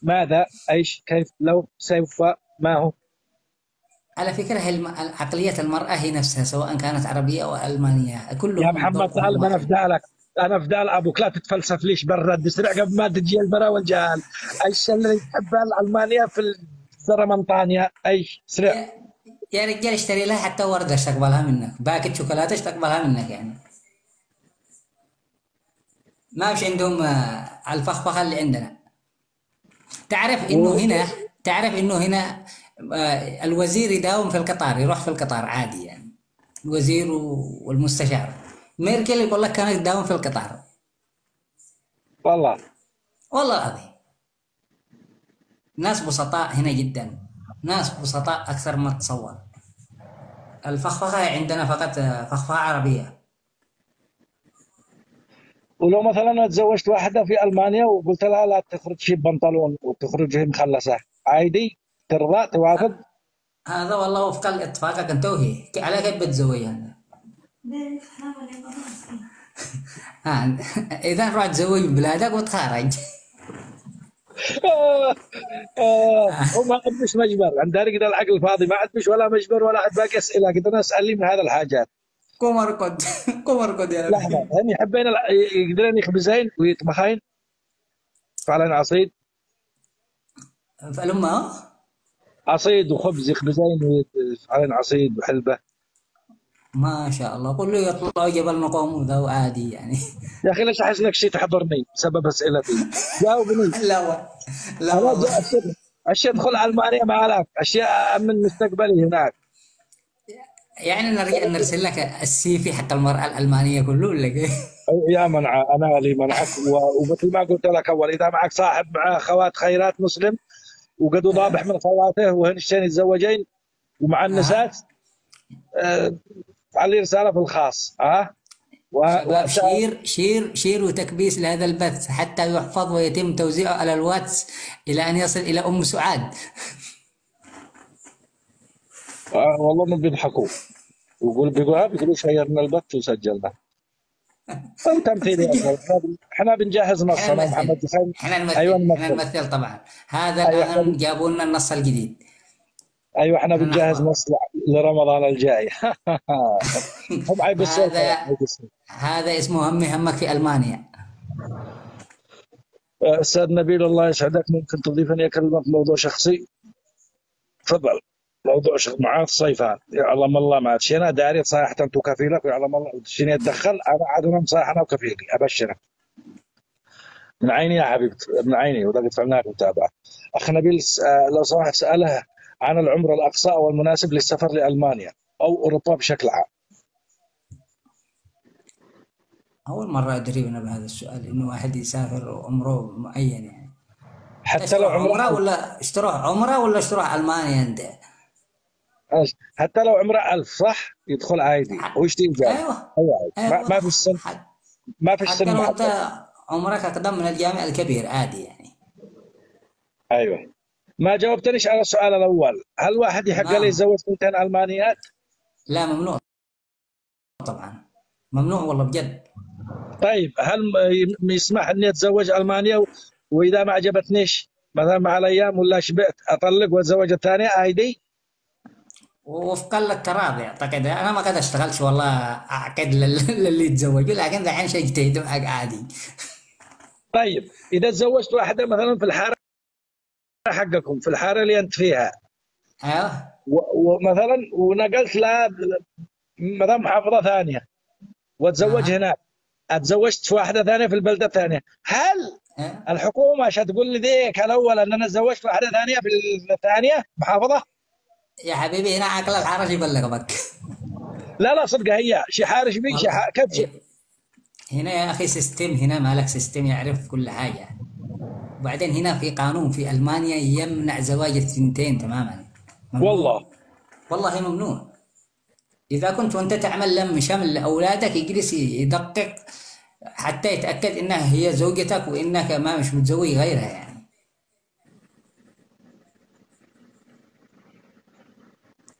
ماذا؟ ايش؟ كيف؟ لو؟ سوف؟ ما هو؟ على فكرة هي عقلية المرأة هي نفسها سواء كانت عربية أو ألمانية، يا كلهم محمد ذوقهم سالم، انا واحد. فدالك، انا فدال ابوك، لا تتفلسف ليش برا اسرع قبل ما تجي المراه والجهال. ايش اللي تحبها الالمانيه في الزرمنطانيا؟ ايش سرع؟ يا يا رجال اشتري لها حتى وردة تقبلها منك، باكت شوكولاتة تقبلها منك يعني. ما مش عندهم الفخفخة اللي عندنا. تعرف إنه و... هنا تعرف إنه هنا الوزير يداوم في القطار، يروح في القطار عادي يعني. الوزير والمستشار. ميركل يقول لك كانت تداوم في القطار. والله. والله العظيم. ناس بسطاء هنا جدا، ناس بسطاء أكثر ما تتصور. الفخفخة عندنا فقط فخفخة عربية. ولو مثلا تزوجت واحده في المانيا وقلت لها لا تخرج بنطلون وتخرج مخلصه، عادي؟ ترضى؟ توافق؟ هذا والله وفق الاتفاق انت وهي على كيف بتزوجها انت؟ ها اذا روح تزوج ببلادك وتخرج. وما عندش مجبر، عندنا كده العقل فاضي، ما عندش ولا مجبر ولا عند باقي اسئله، قدرنا اسال لي من هذا الحاجات. قوم اركض. قوم اركض يا لا ربي. لا، هم يحبين يقدرون يخبزين ويطبخين فعلا عصيد. فلما عصيد وخبز يخبزين ويفعلين عصيد وحلبه. ما شاء الله كله يطلع جبل مقام ذا عادي يعني. يا اخي ليش احس لك شيء تحضرني بسبب اسئلتي؟ جاوبني. لا والله. لا انا والله. اشياء ادخل المانيا ما اعرف، اشياء من مستقبلي هناك. يعني نرجع نرسل لك السي في حق المرأة الألمانية كله ولا كيف؟ يا منع، انا لي منعك، ومثل ما قلت لك اول، اذا معك صاحب مع خوات خيرات مسلم وقد ضابح من خواته وهن الشين يتزوجين ومعنسات، آه، علي رساله في الخاص. شباب و... شير وتكبيس لهذا البث حتى يحفظ ويتم توزيعه على الواتس إلى أن يصل إلى أم سعاد. والله ما بيضحكوا، بيقولوا شيرنا البث وسجلنا. تمثيل يا اخي، احنا بنجهز نص احنا انا نمثل ومحمد دخين. احنا ايوه نمثل احنا نمثل. نمثل طبعا. هذا ايوه احنا الآن جابوا لنا النص الجديد. ايوه احنا احنا بنجهز نحفظ. نص لرمضان الجاي. هم عيبسوا هذا عيبسوا. هذا اسمه همي همك في ألمانيا. استاذ نبيل الله يسعدك، ممكن تضيفني كلمه في موضوع شخصي؟ تفضل. موضوع معاذ صيفان، يعلم الله ما شينا داري صراحه، انت وكفيلك ويعلم الله شنو يتدخل، انا عاد صراحه انا وكفيلي ابشرك. من عيني يا حبيبتي، من عيني، وده قد فعلناك متابعه. اخ نبيل، لو سمحت ساله عن العمر الاقصى والمناسب للسفر لالمانيا او اوروبا بشكل عام. أول مرة أدري أنا بهذا السؤال إنه واحد يسافر عمره معين يعني. حتى لو تشتروح عمره عمرة 1000. ولا اشتروح عمرة ولا اشتروح ألمانيا أنت؟ حتى لو عمره 1000 صح، يدخل عادي ويشتي اجازه. أيوه. ايوه عادي. أيوه ما في السن، ما في السن حتى لو محدد. أنت عمرك أقدم من الجامع الكبير عادي يعني. ايوه. ما جاوبتنيش على السؤال الاول، هل واحد يحق له ما يتزوج بنتين المانيات؟ لا ممنوع طبعا. ممنوع والله بجد. طيب هل يسمح اني اتزوج المانيا واذا ما عجبتنيش مثلا مع الايام ولا شبعت اطلق واتزوج الثانيه عادي؟ وفقا للتراضي اعتقد، انا ما قد اشتغلش والله اعقد للي يتزوجوا، لكن دحين شيء يجتهدوا حق عادي. طيب اذا تزوجت واحده مثلا في الحاره حقكم، في الحاره اللي انت فيها، ايوه. ومثلا ونقلت لها مثلا محافظه ثانيه واتزوج اها. هناك، اتزوجت في واحده ثانيه في البلده الثانيه، هل أه. الحكومه تقول لي ذيك الاول ان انا تزوجت واحده ثانيه في الثانيه محافظه؟ يا حبيبي هنا عقل الحرج يبلغ بك. لا لا صدق، هي شي حارش بي والله كيف هنا يا اخي سيستم، هنا مالك سيستم يعرف كل حاجه. وبعدين هنا في قانون في المانيا يمنع زواج الثنتين تماما. ممنوع. والله. والله ممنوع. إذا كنت وأنت تعمل لم شمل لأولادك يجلس يدقق حتى يتأكد إنها هي زوجتك وإنك ما مش متزوج غيرها يعني.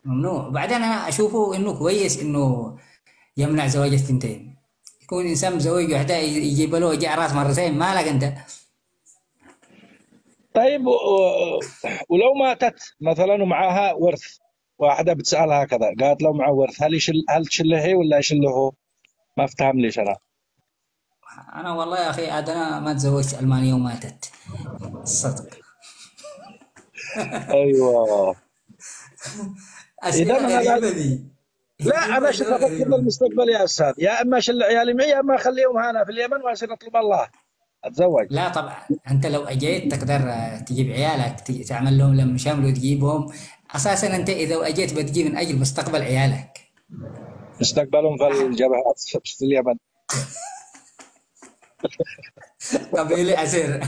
ممنوع. وبعدين أنا أشوفه إنه كويس إنه يمنع زواج الثنتين. يكون إنسان مزوج وحده يجيب له جعرات مرتين، مالك أنت؟ طيب ولو ماتت مثلا ومعها ورث، واحدة بتسألها كذا، قالت لو معه ورث هل تشله هي ولا يشله هو؟ ما افتهم ليش أنا. أنا والله يا أخي عاد أنا ما تزوجت ألمانية وماتت الصدق. أيوه. إذا أسئلة أنا غريبة دي. لا، يجيبوا أنا أسئلة أفكر غريبة. للمستقبل يا أستاذ، يا إما أشل عيالي معي يا إما أخليهم هنا في اليمن وأصير أطلب الله أتزوج. لا طبعا، أنت لو أجيت تقدر تجيب عيالك، تعمل لهم لم شمل وتجيبهم. أساسا أنت إذا أجيت بتجي من أجل مستقبل عيالك. مستقبلهم في أح- الجبهات في اليمن. قبيلة أسير.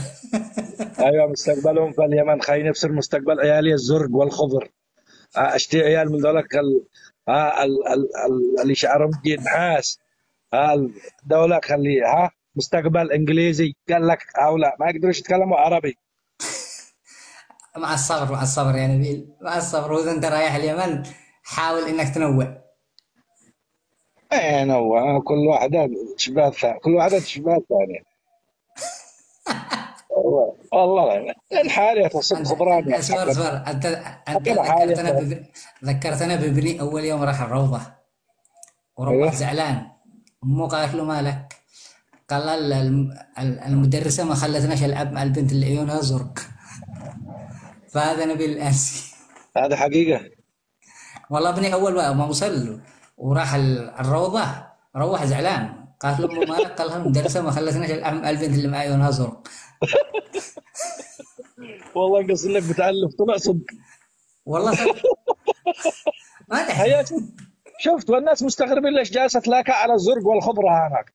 أيوه مستقبلهم في اليمن، خليني يفسر مستقبل عيالي الزرق والخضر. اشتري عيال من ذولك اللي شعرهم جيد نحاس. دولة خلي مستقبل انجليزي، قال لك هؤلاء ما يقدروش يتكلموا عربي. مع الصبر، مع الصبر يا نبيل، مع الصبر. وإذا أنت رايح اليمن حاول إنك تنوع. انا هو كل واحدة تشبه الثانية، كل واحدة تشبه الثانية. والله الحالية تصب أنت خبران يا اصبر حق. اصبر. أنت حق حالية. ذكرتنا بابني أول يوم راح الروضة ايوه. وروح زعلان. أمه قالت له مالك؟ قال لها المدرسة ما خلتناش ألعب مع البنت اللي عيونها زرق. فهذا نبيل الأنسي. هذا حقيقة. والله ابني أول ما وصل له وراح الروضة روح زعلان. قالت له أمه مالك؟ قال لها المدرسة ما خلتناش ألعب مع البنت اللي مع عيونها زرق. والله قصدي انك بتألف طلع صدق. والله صدق. ما هيا تحكي. شفت والناس مستغربين ليش جالسة تلاقى على الزرق والخضرة هناك.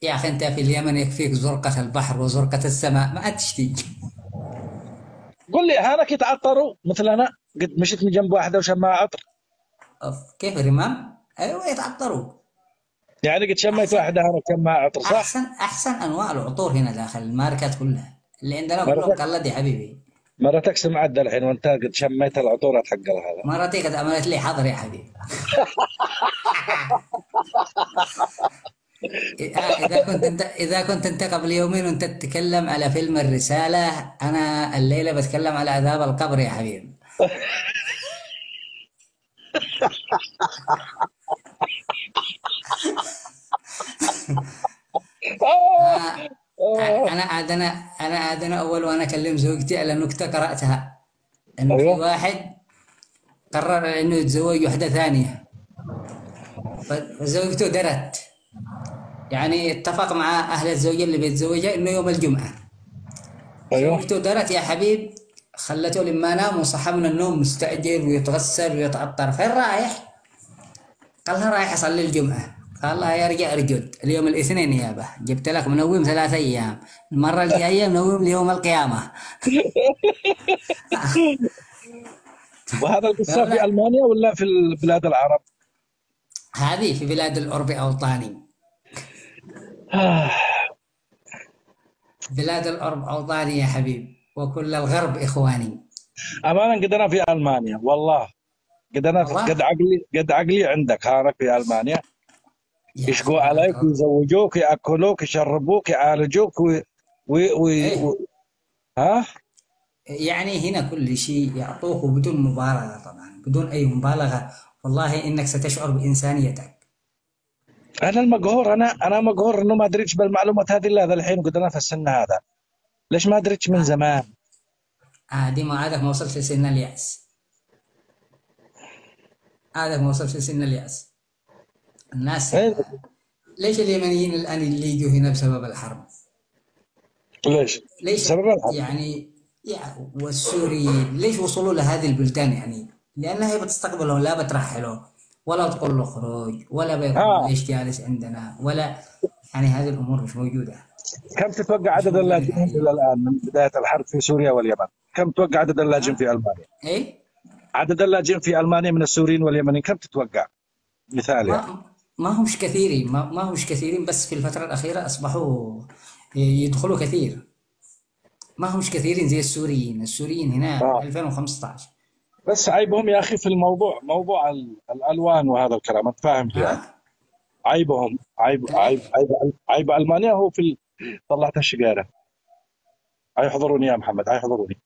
يا أخي أنت في اليمن يكفيك زرقة البحر وزرقة السماء، ما تشتي. قل لي هناك يتعطروا مثل انا قد مشيت من جنب واحدة وشمها عطر. كيف الرمام؟ أيوة يتعطروا. يعني قد شميت أحسن واحدة هناك شمها عطر صح؟ أحسن أنواع العطور هنا داخل الماركات كلها اللي عندنا كلهم مرتك قلد يا حبيبي. مرتك سمعت ده الحين وانت قد شميت العطور حق هذا. مرتي قد عملت لي حظر يا حبيبي. إذا كنت أنت قبل يومين وأنت تتكلم على فيلم الرسالة، أنا الليلة بتكلم على عذاب القبر يا حبيبي. آه. آه. أنا أول وأنا أكلم زوجتي على نكتة قرأتها، إنه في ايوه. واحد قرر إنه يتزوج واحدة ثانية، فزوجته درت. يعني اتفق مع أهل الزوجة اللي بيتزوجها إنه يوم الجمعة. ايوه. زوجته درت يا حبيب، خلته لما نام وصحى من النوم مستعجل ويتغسل ويتعطر. فين رايح؟ قال لها رايح أصلي الجمعة. قال لها يرجع ارجد، اليوم الاثنين يابا جبت لك منوم 3 أيام، المرة الجاية منوم ليوم القيامة. وهذا القصة في لا، المانيا ولا في البلاد العرب؟ هذه في بلاد الأوروبي أوطاني. آه. بلاد الأوروب أوطاني يا حبيب، وكل الغرب إخواني. امانه قد انا في المانيا والله، والله قد عقلي عندك هناك في المانيا. يا أخي يشقوا عليك ويزوجوك ياكلوك يشربوك يعالجوك و... و... إيه، ها. يعني هنا كل شيء يعطوك بدون مبالغة، طبعا بدون أي مبالغة. والله إنك ستشعر بإنسانيتك. انا المقهور، انا مقهور انه ما ادريش بالمعلومات هذه الا هذا الحين قد انا في السن هذا. ليش ما ادريش من زمان؟ عادي، ما عادك ما وصلت لسن اليأس. عادك ما وصلت لسن اليأس. الناس إيه؟ ليش اليمنيين الآن اللي يجوا هنا بسبب الحرب؟ ليش بسبب الحرب. يعني والسوريين ليش وصلوا لهذه البلدان؟ يعني لأنها هي بتستقبلهم، لا بترحلهم ولا تقول له خروج ولا بيقول ليش جالس عندنا ولا. يعني هذه الأمور مش موجودة. كم تتوقع مش عدد موجودة اللاجئين نهائيا. الى الان من بدايه الحرب في سوريا واليمن؟ كم تتوقع عدد اللاجئين ها؟ في المانيا؟ إيه؟ عدد اللاجئين في المانيا من السوريين واليمنيين كم تتوقع؟ مثال يعني. ما همش كثيرين، ما همش كثيرين، بس في الفترة الأخيرة أصبحوا يدخلوا كثير. ما همش كثيرين زي السوريين هنا اه 2015. بس عيبهم يا اخي في الموضوع، موضوع الالوان وهذا الكلام، انت فاهم لي يعني. ها؟ عيبهم، عيب المانيا هو في طلعت الشقيره. هيحضروني يا محمد، هيحضروني.